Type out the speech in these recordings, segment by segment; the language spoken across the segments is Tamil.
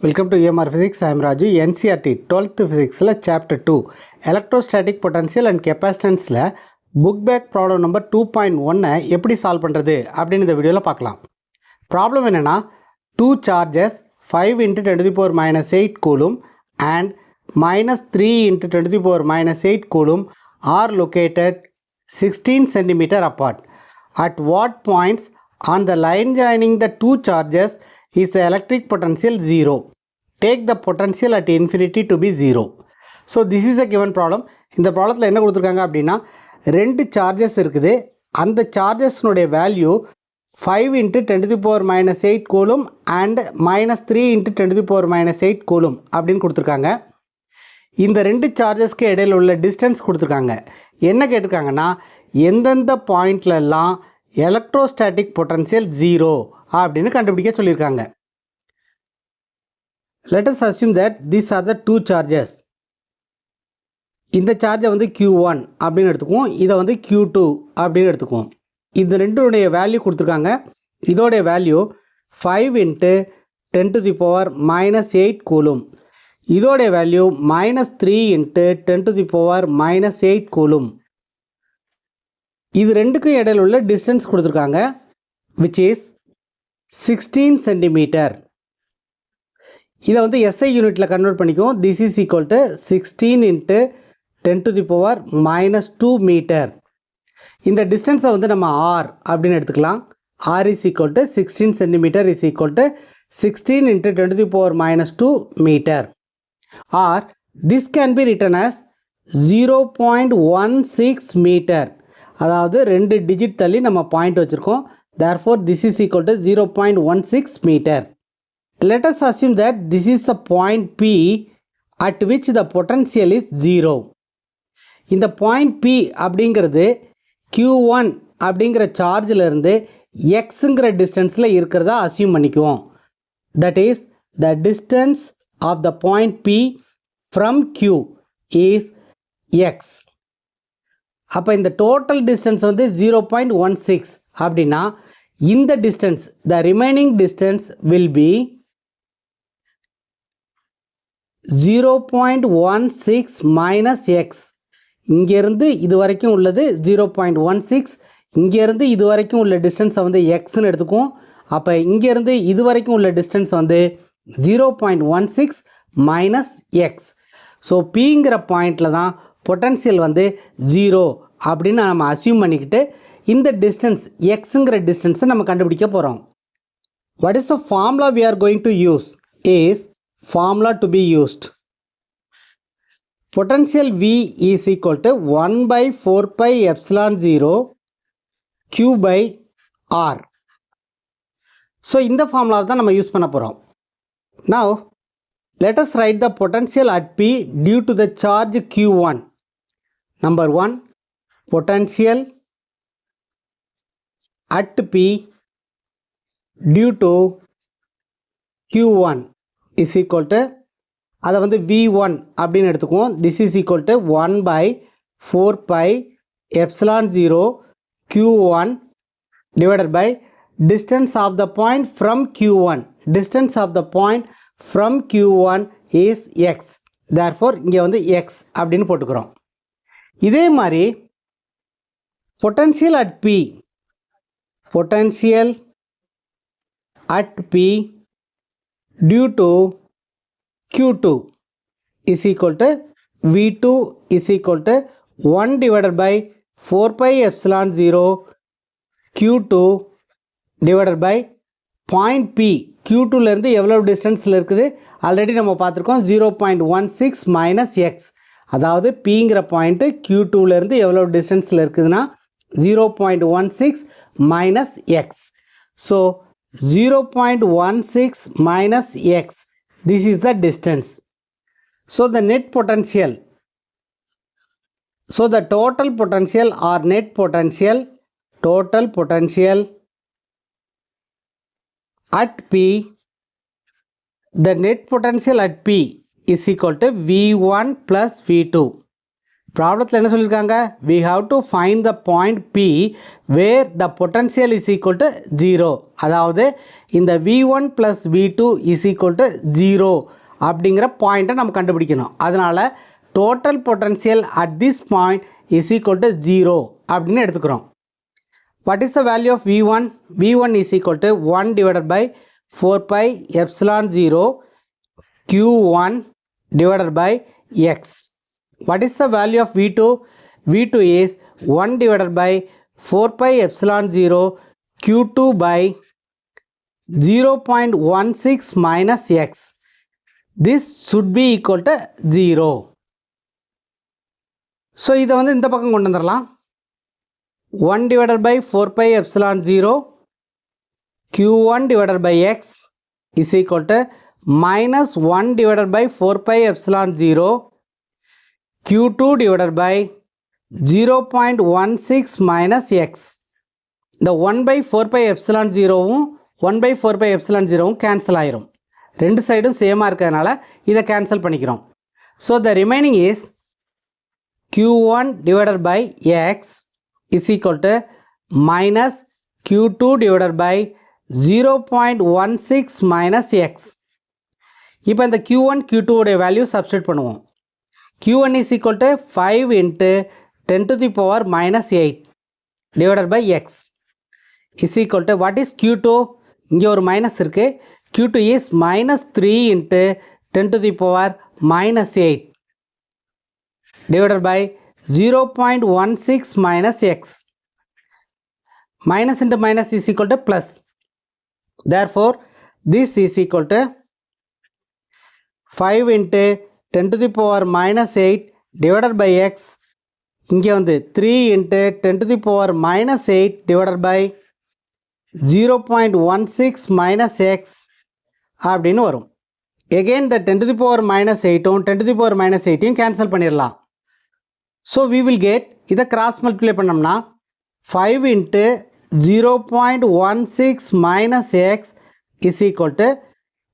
Welcome to EMR Physics. I am Raju. NCERT 12th Physics Chapter 2 Electrostatic Potential and Capacitance book back problem number 2.1 எப்படி சால்வ் பண்றது அப்படினு இந்த வீடியோல பார்க்கலாம். ப்ராப்ளம் என்னன்னா 2 charges 5 × 10 to the power minus 8 coulomb and minus 3 × 10 to the power minus 8 coulomb are located 16 cm apart. At what points on the line joining the two charges is the electric potential 0? Take the potential at infinity to be 0. So this is a given problem. இந்த ப்ராப்ளத்தில் என்ன கொடுத்துருக்காங்க அப்படின்னா ரெண்டு சார்ஜஸ் இருக்குது. அந்த சார்ஜஸ்னுடைய value 5 × 10 to the power minus 8 coulomb and minus 3 × 10 to the power minus 8 coulomb அப்படின்னு கொடுத்துருக்காங்க. இந்த ரெண்டு சார்ஜஸ்க்கு இடையில் உள்ள டிஸ்டன்ஸ் கொடுத்துருக்காங்க. என்ன கேட்டிருக்காங்கன்னா எந்தெந்த பாயிண்ட்லெல்லாம் எலக்ட்ரோஸ்டாட்டிக் பொட்டன்ஷியல் 0 அப்படின்னு கண்டுபிடிக்க சொல்லியிருக்காங்க. Let us assume that these are the two charges. இந்த சார்ஜை வந்து Q1 அப்படின்னு எடுத்துக்குவோம், இதை வந்து Q2 அப்படின்னு எடுத்துக்குவோம். இந்த ரெண்டுடைய வேல்யூ கொடுத்துருக்காங்க. இதோடைய value 5 × 10 to the power minus 8 coulomb. இதோடைய value -3 × 10 to the power minus 8 coulomb. இது ரெண்டுக்கும் இடையில் உள்ள டிஸ்டன்ஸ் கொடுத்துருக்காங்க, which is 16 cm. இதை வந்து SI யூனிட்டில் கன்வெர்ட் பண்ணிக்குவோம். This is equal to 16 × 10 to the power minus 2 meter. இந்த டிஸ்டன்ஸை வந்து நம்ம R அப்படின்னு எடுத்துக்கலாம். R is equal to 16 cm is equal to 16 × 10 to the power minus 2 meter. Or this can be written as 0.16 meter. அதாவது ரெண்டு டிஜிட் தள்ளி நம்ம பாயிண்ட் வச்சுருக்கோம். Therefore this is equal to 0.16 meter. Let us assume that this is a point P at which the potential is 0. இந்த பாயிண்ட் P அப்படிங்கிறது Q1 அப்படிங்கிற சார்ஜில் இருந்து Xங்கிற டிஸ்டன்ஸில் இருக்கிறதா அசியூம் பண்ணிக்குவோம். That is the distance of the point P from Q is X. அப்போ இந்த டோட்டல் டிஸ்டன்ஸ் வந்து 0.16 அப்படின்னா இந்த distance the remaining distance will be 0.16 minus X. இங்கேருந்து இது வரைக்கும் உள்ளது 0.16, இங்கேருந்து இது வரைக்கும் உள்ள டிஸ்டன்ஸை வந்து Xன்னு எடுத்துக்குவோம். அப்போ இங்கேருந்து இது வரைக்கும் உள்ள டிஸ்டன்ஸ் வந்து 0.16 மைனஸ் X. ஸோ Pங்கிற பாயிண்டில் தான் பொட்டன்ஷியல் வந்து 0 அப்படின்னு நம்ம அசியூம் பண்ணிக்கிட்டு இந்த டிஸ்டன்ஸ் Xங்கிற டிஸ்டன்ஸை நம்ம கண்டுபிடிக்க போகிறோம். What is the formula we are going to use is formula to be used. Potential V is equal to 1 by 4 pi epsilon 0 Q by R. So இந்த ஃபார்முலாவை தான் நம்ம யூஸ் பண்ண போகிறோம். Now let us write the potential at P due to the charge Q1. Number 1, potential at P due to Q1 is equal to, அதை வந்து V1 அப்படின்னு எடுத்துக்குவோம். This is equal to 1 by 4 pi epsilon 0 Q1 divided by distance of the point from Q1. Distance of the point from Q1 is X. Therefore இங்கே வந்து X அப்படின்னு போட்டுக்கிறோம். இதே மாதிரி potential at P, potential at P due to Q2 is equal to V2 is equal to 1 divided by 4 pi epsilon 0 Q2 divided by point P. Q2லேருந்து எவ்வளோ டிஸ்டன்ஸில் இருக்குது ஆல்ரெடி நம்ம பார்த்துருக்கோம், 0.16 மைனஸ் எக்ஸ். அதாவது Pங்கிற பாயிண்ட்டு Q2லேருந்து எவ்வளோ டிஸ்டன்ஸில் இருக்குதுன்னா 0.16 minus X. So 0.16 minus X, this is the distance. So the net potential, so the total potential or net potential, total potential at P, the net potential at P is equal to V1 plus V2. ப்ராப்ளத்தில் என்ன சொல்லியிருக்காங்க, we have to find the point P where the potential is equal to 0. அதாவது இந்த V1 plus V2 is equal to 0 அப்படிங்கிற பாயிண்ட்டை நம்ம கண்டுபிடிக்கணும். அதனால் total potential at this point is equal to 0 அப்படின்னு எடுத்துக்கிறோம். What is the value of V1? V1 is equal to 1 divided by 4 pi epsilon 0 Q1 divided by X. What is the value of V2? V2 is 1 divided by 4 pi epsilon 0 Q2 by 0.16 minus X. This should be equal to 0. So, இதை வந்து இந்த பக்கம் கொண்டு வந்துடலாம். 1 divided by 4 pi epsilon 0 Q1 divided by X is equal to minus 1 divided by 4 pi epsilon 0 Q2 divided by 0.16 minus X. இந்த 1 by 4 pi epsilon 0வும் 1 by 4 pi epsilon 0வும் கேன்சல் ஆயிரும். ரெண்டு சைடும் சேமாக இருக்கிறதுனால இதை கேன்சல் பண்ணிக்கிறோம். So the remaining is Q1 divided by X is equal to minus Q2 divided by 0.16 minus X. இப்போ இந்த Q1 Q2 உடைய வேல்யூ சப்ஸ்டிட் பண்ணுவோம். Q1 is equal to 5 into 10 to the power minus 8 divided by X is equal to what is Q2? இங்கே ஒரு மைனஸ் இருக்கு. Q2 is minus 3 into 10 to the power minus 8 divided by 0.16 minus X. Minus into minus is equal to plus. Therefore, this is equal to 5 into 10 to the power minus 8 divided by X. இங்கே வந்து 3 into 10 to the power minus 8 divided by 0.16 minus X அப்படின்னு வரும். Again the 10 to the power minus 8 10 to the power minus 8 cancel பண்ணிடலாம். So we will get இதை cross multiply பண்ணோம்னா 5 into 0.16 minus X is equal to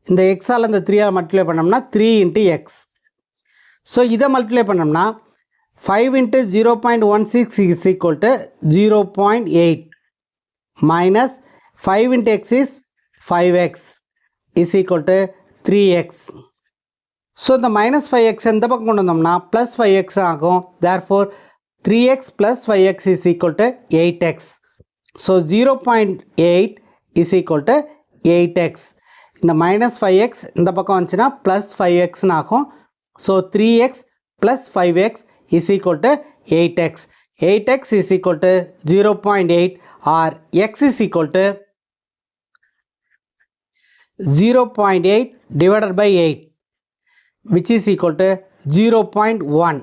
இந்த X ஆல் இந்த 3 ஆல் மல்டிப்ளை பண்ணோம்னா 3 into X. ஸோ இதை மல்டிப்ளை பண்ணோம்னா 5 into 0.16 is equal to 0.8 minus 5 into X is 5X is equal to 3X. So இந்த minus 5X இந்த பக்கம் கொண்டு வந்தோம்னா plus 5X ஆகும். Therefore 3X plus 5X is equal to 8X. So 0.8 is equal to 8X. இந்த minus 5X இந்த பக்கம் வந்துச்சுன்னா plus 5X ஆகும். So 3X plus 5X is equal to 8X. 8X is equal to 0.8 or X is equal to 0.8 divided by 8 which is equal to 0.1.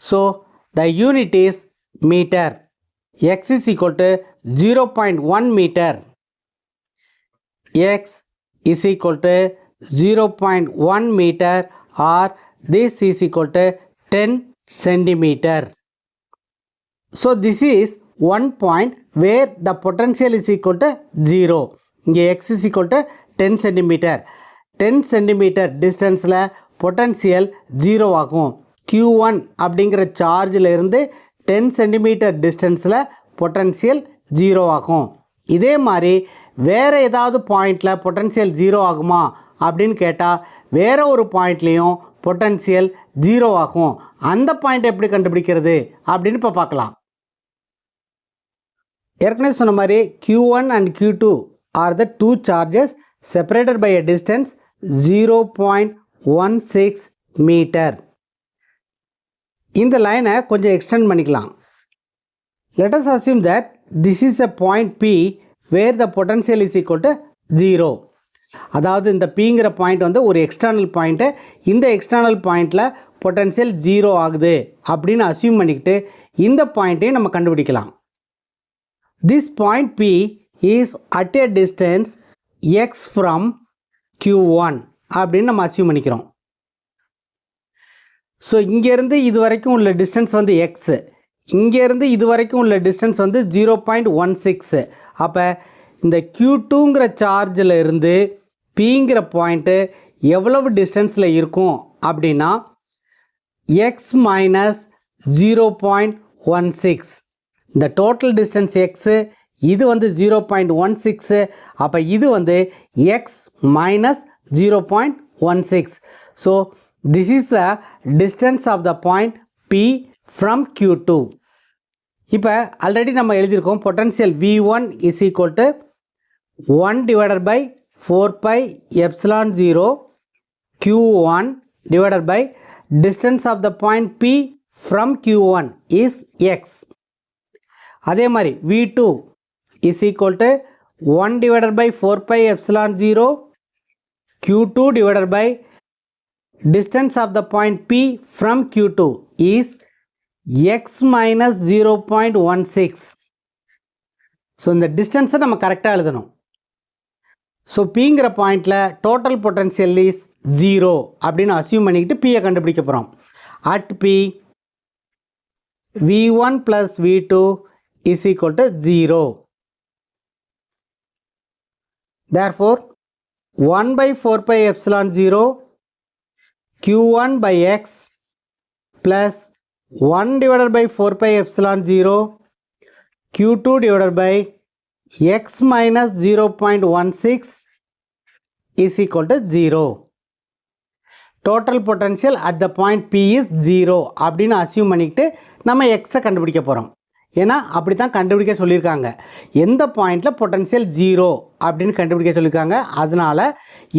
So the unit is meter. X is equal to 0.1 meter. X is equal to 0.1 meter or this is equal to 10 centimeter. So this is one point where the potential is equal to 0. இங்கே X is equal to 10 centimeter. 10 centimeter distanceல potential 0 ஆகும். Q1 அப்படிங்கிற சார்ஜில் இருந்து 10 centimeter distanceல potential 0 ஆகும். இதே மாதிரி வேறு ஏதாவது பாயிண்டில் பொட்டன்ஷியல் 0 ஆகுமா அப்படின்னு கேட்டால் வேறு ஒரு பாயிண்ட்லேயும் பொட்டன்ஷியல் 0 ஆகும். அந்த பாயிண்ட் எப்படி கண்டுபிடிக்கிறது அப்படின்னு இப்போ பார்க்கலாம். ஏற்கனவே சொன்ன மாதிரி Q1 and Q2 are the two charges separated by a distance 0.16 meter. இந்த லைனை கொஞ்சம் எக்ஸ்டெண்ட் பண்ணிக்கலாம். Let us assume that this is a point P where the potential is equal to 0. அதாவது இந்த Pங்கிற பாயிண்ட் வந்து ஒரு எக்ஸ்டர்னல் பாயிண்ட்டு. இந்த எக்ஸ்டர்னல் பாயிண்டில் பொட்டன்ஷியல் 0 ஆகுது அப்படின்னு அசியூம் பண்ணிக்கிட்டு இந்த பாயிண்ட்டையும் நம்ம கண்டுபிடிக்கலாம். This point P is at a distance X from Q1 அப்படின்னு நம்ம அசியூம் பண்ணிக்கிறோம். ஸோ இங்கேருந்து இது வரைக்கும் உள்ள டிஸ்டன்ஸ் வந்து எக்ஸு, இங்கேருந்து இது வரைக்கும் உள்ள டிஸ்டன்ஸ் வந்து 0.16. அப்போ இந்த Q2ங்கிற சார்ஜில் இருந்து Pங்கிற பாயிண்ட்டு எவ்வளவு டிஸ்டன்ஸில் இருக்கும் அப்படின்னா x மைனஸ் 0.16. இந்த டோட்டல் டிஸ்டன்ஸ் எக்ஸு, இது வந்து 0.16. அப்போ இது வந்து x minus 0.16. So this is the distance of the point P from Q2. இப்போ ஆல்ரெடி நம்ம எழுதியிருக்கோம் potential V1 is equal to 1 divided by 4 by epsilon 0 Q1 divided by distance of the point P from Q1 is X. அதே மாதிரி V2 is equal to 1 divided by 4 pi epsilon 0 Q2 divided by distance of the point P from Q2 is X minus 0.16. So இந்த distance நம்ம கரெக்டாக எழுதணும். ஸோ பிங்கிற பாயிண்டில் டோட்டல் பொட்டன்ஷியல் இஸ் 0 அப்படின்னு அசியூம் பண்ணிக்கிட்டு பியை கண்டுபிடிக்க போகிறோம். At P V1 plus V2 is equal to 0. Therefore 1 by 4 pi epsilon 0 Q1 by X plus 1 divided by 4 pi epsilon 0 Q2 divided by X minus 0.16 is equal to 0. Total potential at the point P is 0 அப்படின்னு அசியூம் பண்ணிக்கிட்டு நம்ம எக்ஸை கண்டுபிடிக்க போகிறோம். ஏன்னா அப்படி தான் கண்டுபிடிக்க சொல்லியிருக்காங்க. எந்த பாயிண்டில் பொட்டன்ஷியல் 0 அப்படின்னு கண்டுபிடிக்க சொல்லியிருக்காங்க. அதனால்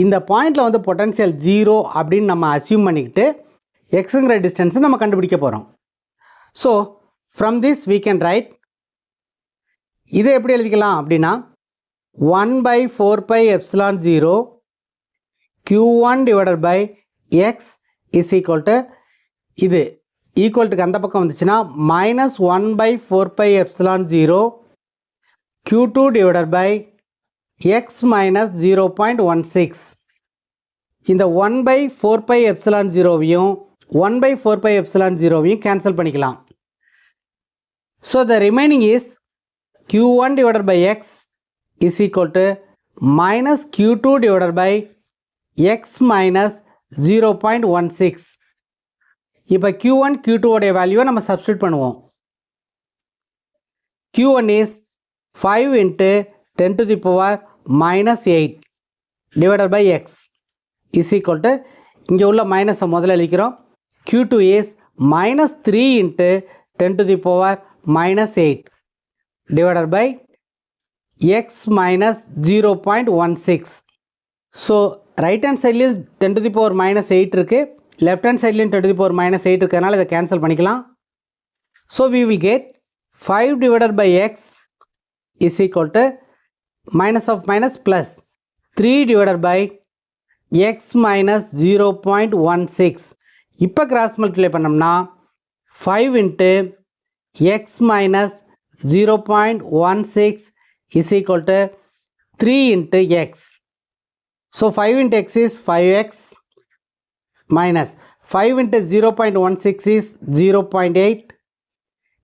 இந்த பாயிண்டில் வந்து பொட்டன்ஷியல் 0 அப்படின்னு நம்ம அசியூம் பண்ணிக்கிட்டு எக்ஸுங்கிற டிஸ்டன்ஸை நம்ம கண்டுபிடிக்க போகிறோம். So from this we can write, இதை எப்படி எழுதிக்கலாம் அப்படின்னா 1 by 4 pi epsilon 0 Q1 divided by X is equal to, இது ஈக்குவல்ட்டுக்கு அந்த பக்கம் வந்துச்சுன்னா minus 1 by 4 pi epsilon 0 Q2 divided by X minus 0.16. இந்த 1 by 4 pi epsilon 0வையும் 1 by 4 pi epsilon 0வையும் கேன்சல் பண்ணிக்கலாம். So the remaining is Q1 divided by X is equal to minus Q2 divided by X minus 0.16. இப்போ Q1 Q2 உடைய வேல்யூவை நம்ம சப்ஸ்டியூட் பண்ணுவோம். Q1 is 5 into 10 to the power minus 8 divided by X is equal to, இங்கே உள்ள மைனஸை முதல்ல எழுதிக்கிறோம். Q2 is minus 3 into 10 to the power minus 8 divided by X minus 0.16. So right hand side 10 to the power minus 8 இருக்கு, left hand side 10 to the power minus 8 இருக்கிறதுனால இதை கேன்சல் பண்ணிக்கலாம். So we will get 5 divided by X is equal to minus of minus plus 3 divided by X minus 0.16. இப்போ கிராஸ் மல்டிப்ளை பண்ணோம்னா 5 into X minus 0.16 is equal to 3 into X. So 5 into X is 5X minus 5 into 0.16 is 0.8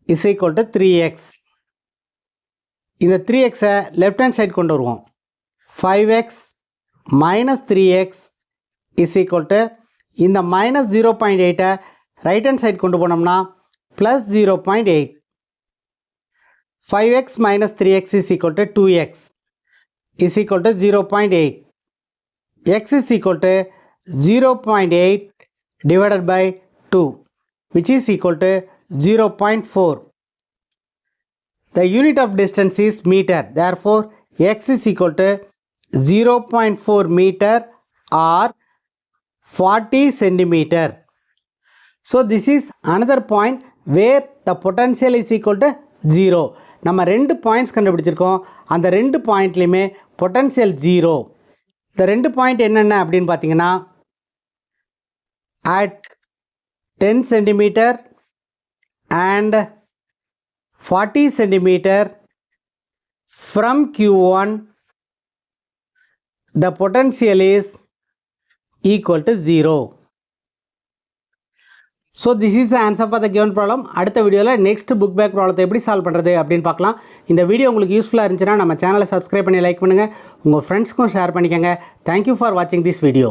is equal to 3X. இந்த 3Xஐ left hand side கொண்டு வருவோம். 5X minus 3X is equal to, இந்த minus 0.8ஐ right hand side கொண்டு போனோம்னா plus 0.8. 5x minus 3x is equal to 2x is equal to 0.8. X is equal to 0.8 divided by 2, which is equal to 0.4. The unit of distance is meter. Therefore, X is equal to 0.4 meter or 40 centimeter. So this is another point where the potential is equal to 0. நம்ம ரெண்டு பாயிண்ட்ஸ் கண்டுபிடிச்சிருக்கோம். அந்த ரெண்டு பாயிண்ட்லையுமே பொட்டன்ஷியல் 0. இந்த ரெண்டு பாயிண்ட் என்னென்ன அப்படின்னு பார்த்தீங்கன்னா at 10 centimeter and 40 centimeter from Q1, the potential is equal to 0. So this is the answer for the given problem. அடுத்த வீடியோவில் நெக்ஸ்ட் புக் பேக் ப்ராப்ளத்தை எப்படி சால்வ் பண்ணுறது அப்படின்னு பார்க்கலாம். இந்த வீடியோ உங்களுக்கு யூஸ்ஃபுல்லாக இருந்துச்சுன்னா நம்ம சேனலை சப்ஸ்கிரைப் பண்ணி லைக் பண்ணுங்கள், உங்கள் ஃப்ரெண்ட்ஸ்க்கும் ஷேர் பண்ணிக்கோங்க. தேங்க்யூ ஃபார் வாட்சிங் திஸ் வீடியோ.